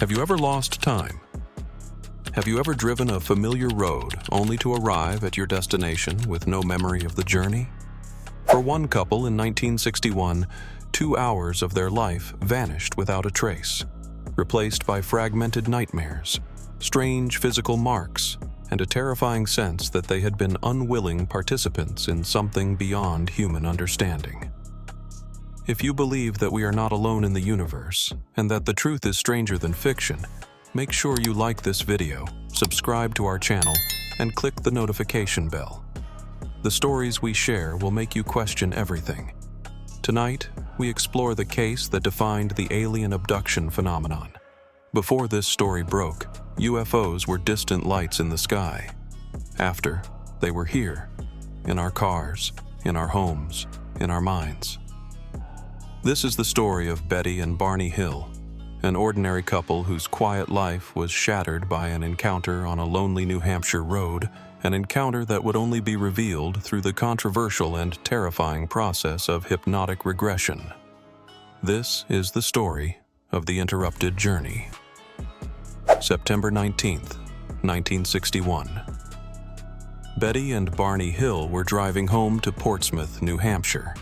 Have you ever lost time? Have you ever driven a familiar road only to arrive at your destination with no memory of the journey? For one couple in 1961, 2 hours of their life vanished without a trace, replaced by fragmented nightmares, strange physical marks, and a terrifying sense that they had been unwilling participants in something beyond human understanding. If you believe that we are not alone in the universe, and that the truth is stranger than fiction, make sure you like this video, subscribe to our channel, and click the notification bell. The stories we share will make you question everything. Tonight, we explore the case that defined the alien abduction phenomenon. Before this story broke, UFOs were distant lights in the sky. After, they were here, in our cars, in our homes, in our minds. This is the story of Betty and Barney Hill, an ordinary couple whose quiet life was shattered by an encounter on a lonely New Hampshire road, an encounter that would only be revealed through the controversial and terrifying process of hypnotic regression. This is the story of the interrupted journey. September 19th, 1961. Betty and Barney Hill were driving home to Portsmouth, New Hampshire.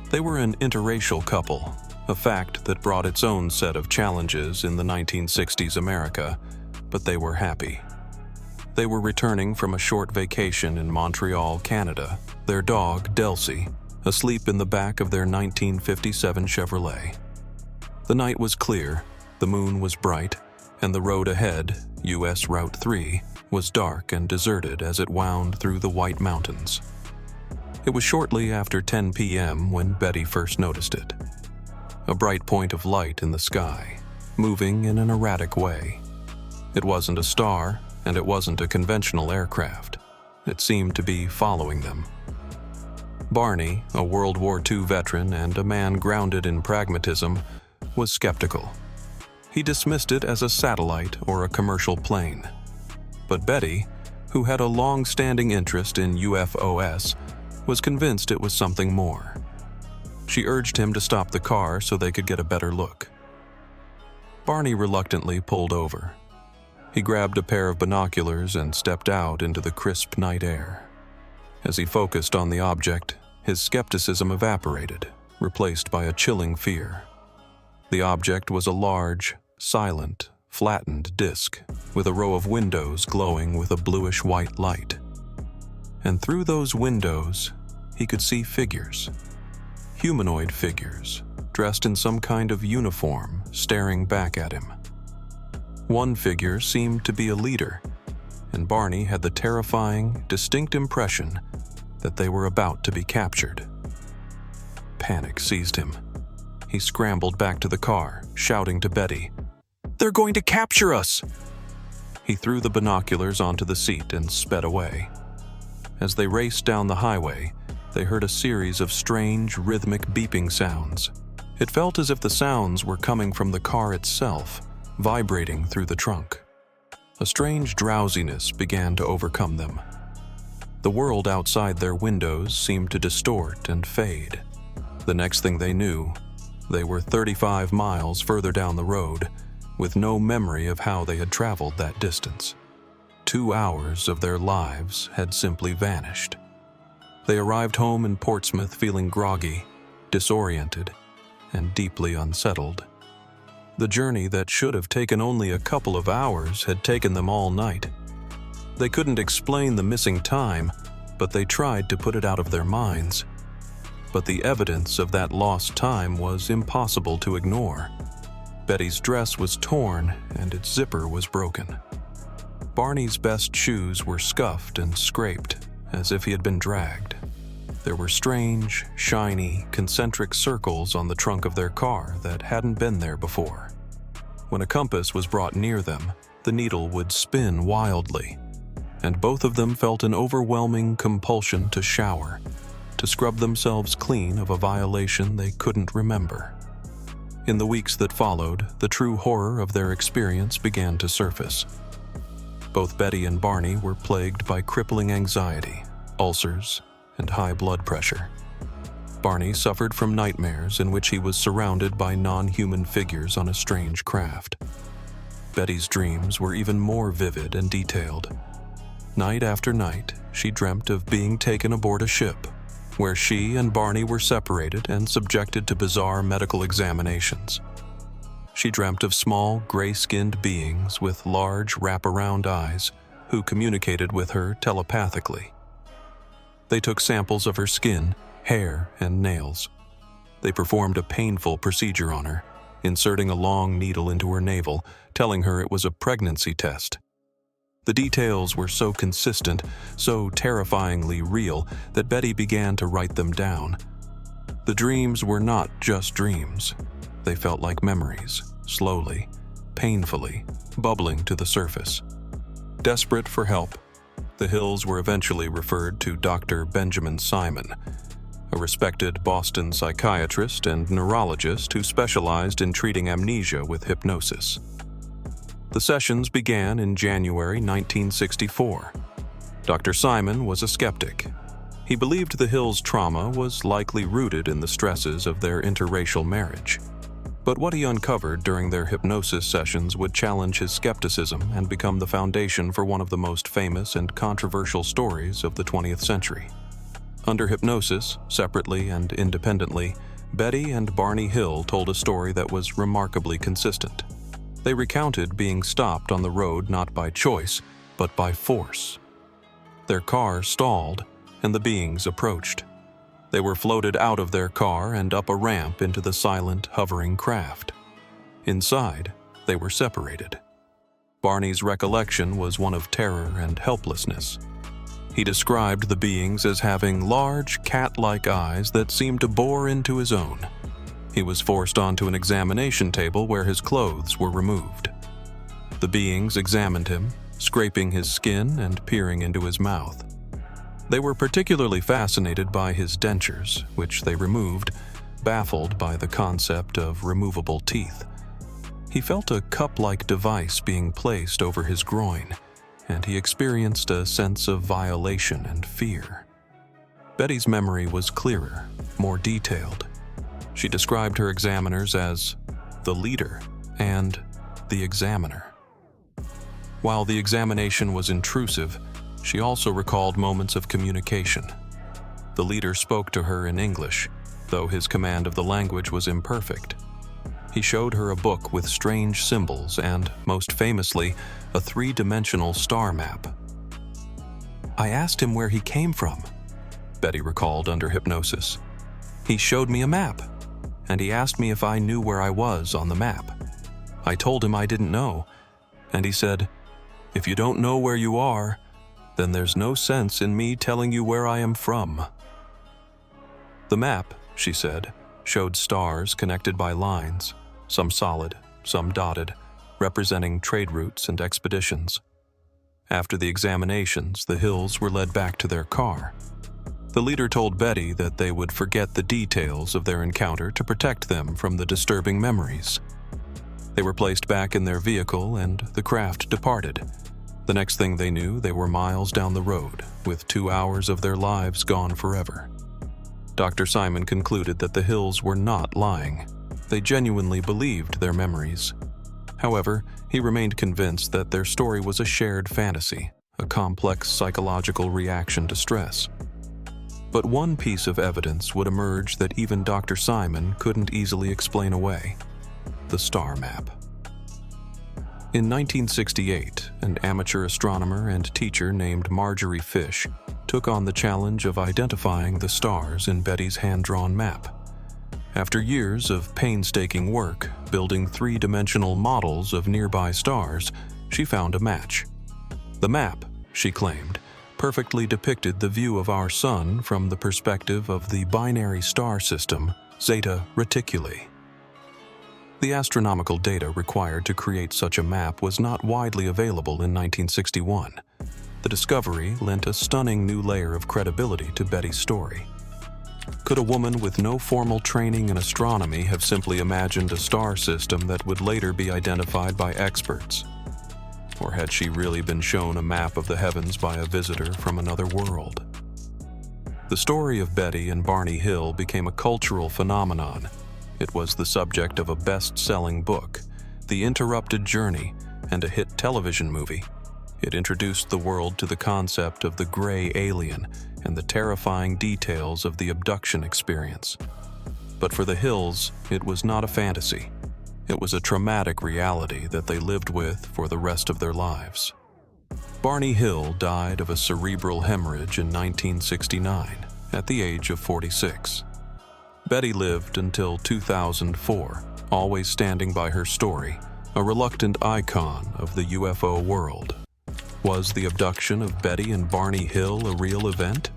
They were an interracial couple, a fact that brought its own set of challenges in the 1960s America, but they were happy. They were returning from a short vacation in Montreal, Canada, their dog, Delcy, asleep in the back of their 1957 Chevrolet. The night was clear, the moon was bright, and the road ahead, US Route 3, was dark and deserted as it wound through the White Mountains. It was shortly after 10 p.m. when Betty first noticed it. A bright point of light in the sky, moving in an erratic way. It wasn't a star, and it wasn't a conventional aircraft. It seemed to be following them. Barney, a World War II veteran and a man grounded in pragmatism, was skeptical. He dismissed it as a satellite or a commercial plane. But Betty, who had a long-standing interest in UFOs, was convinced it was something more. She urged him to stop the car so they could get a better look. Barney reluctantly pulled over. He grabbed a pair of binoculars and stepped out into the crisp night air. As he focused on the object, his skepticism evaporated, replaced by a chilling fear. The object was a large, silent, flattened disc with a row of windows glowing with a bluish-white light. And through those windows, he could see figures. Humanoid figures, dressed in some kind of uniform, staring back at him. One figure seemed to be a leader, and Barney had the terrifying, distinct impression that they were about to be captured. Panic seized him. He scrambled back to the car, shouting to Betty, "They're going to capture us!" He threw the binoculars onto the seat and sped away. As they raced down the highway, they heard a series of strange, rhythmic beeping sounds. It felt as if the sounds were coming from the car itself, vibrating through the trunk. A strange drowsiness began to overcome them. The world outside their windows seemed to distort and fade. The next thing they knew, they were 35 miles further down the road, with no memory of how they had traveled that distance. 2 hours of their lives had simply vanished. They arrived home in Portsmouth feeling groggy, disoriented, and deeply unsettled. The journey that should have taken only a couple of hours had taken them all night. They couldn't explain the missing time, but they tried to put it out of their minds. But the evidence of that lost time was impossible to ignore. Betty's dress was torn and its zipper was broken. Barney's best shoes were scuffed and scraped, as if he had been dragged. There were strange, shiny, concentric circles on the trunk of their car that hadn't been there before. When a compass was brought near them, the needle would spin wildly, and both of them felt an overwhelming compulsion to shower, to scrub themselves clean of a violation they couldn't remember. In the weeks that followed, the true horror of their experience began to surface. Both Betty and Barney were plagued by crippling anxiety, ulcers, and high blood pressure. Barney suffered from nightmares in which he was surrounded by non-human figures on a strange craft. Betty's dreams were even more vivid and detailed. Night after night, she dreamt of being taken aboard a ship, where she and Barney were separated and subjected to bizarre medical examinations. She dreamt of small, gray-skinned beings with large, wraparound eyes who communicated with her telepathically. They took samples of her skin, hair, and nails. They performed a painful procedure on her, inserting a long needle into her navel, telling her it was a pregnancy test. The details were so consistent, so terrifyingly real, that Betty began to write them down. The dreams were not just dreams. They felt like memories, slowly, painfully, bubbling to the surface. Desperate for help, the Hills were eventually referred to Dr. Benjamin Simon, a respected Boston psychiatrist and neurologist who specialized in treating amnesia with hypnosis. The sessions began in January 1964. Dr. Simon was a skeptic. He believed the Hills' trauma was likely rooted in the stresses of their interracial marriage. But what he uncovered during their hypnosis sessions would challenge his skepticism and become the foundation for one of the most famous and controversial stories of the 20th century. Under hypnosis, separately and independently, Betty and Barney Hill told a story that was remarkably consistent. They recounted being stopped on the road not by choice, but by force. Their car stalled, and the beings approached. They were floated out of their car and up a ramp into the silent, hovering craft. Inside, they were separated. Barney's recollection was one of terror and helplessness. He described the beings as having large, cat-like eyes that seemed to bore into his own. He was forced onto an examination table where his clothes were removed. The beings examined him, scraping his skin and peering into his mouth. They were particularly fascinated by his dentures, which they removed, baffled by the concept of removable teeth. He felt a cup-like device being placed over his groin, and he experienced a sense of violation and fear. Betty's memory was clearer, more detailed. She described her examiners as the leader and the examiner. While the examination was intrusive, she also recalled moments of communication. The leader spoke to her in English, though his command of the language was imperfect. He showed her a book with strange symbols and, most famously, a three-dimensional star map. "I asked him where he came from," Betty recalled under hypnosis. "He showed me a map, and he asked me if I knew where I was on the map. I told him I didn't know, and he said, 'If you don't know where you are, then there's no sense in me telling you where I am from.'" The map, she said, showed stars connected by lines, some solid, some dotted, representing trade routes and expeditions. After the examinations, the Hills were led back to their car. The leader told Betty that they would forget the details of their encounter to protect them from the disturbing memories. They were placed back in their vehicle and the craft departed. The next thing they knew, they were miles down the road, with 2 hours of their lives gone forever. Dr. Simon concluded that the Hills were not lying. They genuinely believed their memories. However, he remained convinced that their story was a shared fantasy, a complex psychological reaction to stress. But one piece of evidence would emerge that even Dr. Simon couldn't easily explain away: the star map. In 1968, an amateur astronomer and teacher named Marjorie Fish took on the challenge of identifying the stars in Betty's hand-drawn map. After years of painstaking work building three-dimensional models of nearby stars, she found a match. The map, she claimed, perfectly depicted the view of our sun from the perspective of the binary star system Zeta Reticuli. The astronomical data required to create such a map was not widely available in 1961. The discovery lent a stunning new layer of credibility to Betty's story. Could a woman with no formal training in astronomy have simply imagined a star system that would later be identified by experts? Or had she really been shown a map of the heavens by a visitor from another world? The story of Betty and Barney Hill became a cultural phenomenon. It was the subject of a best-selling book, The Interrupted Journey, and a hit television movie. It introduced the world to the concept of the gray alien and the terrifying details of the abduction experience. But for the Hills, it was not a fantasy. It was a traumatic reality that they lived with for the rest of their lives. Barney Hill died of a cerebral hemorrhage in 1969 at the age of 46. Betty lived until 2004, always standing by her story, a reluctant icon of the UFO world. Was the abduction of Betty and Barney Hill a real event?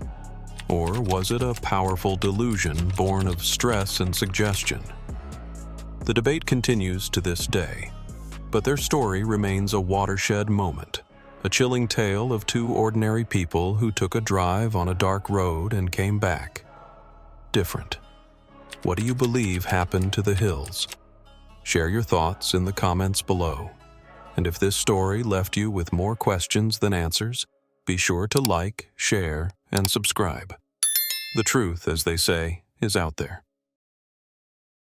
Or was it a powerful delusion born of stress and suggestion? The debate continues to this day, but their story remains a watershed moment, a chilling tale of two ordinary people who took a drive on a dark road and came back different. What do you believe happened to the Hills? Share your thoughts in the comments below. And if this story left you with more questions than answers, be sure to like, share, and subscribe. The truth, as they say, is out there.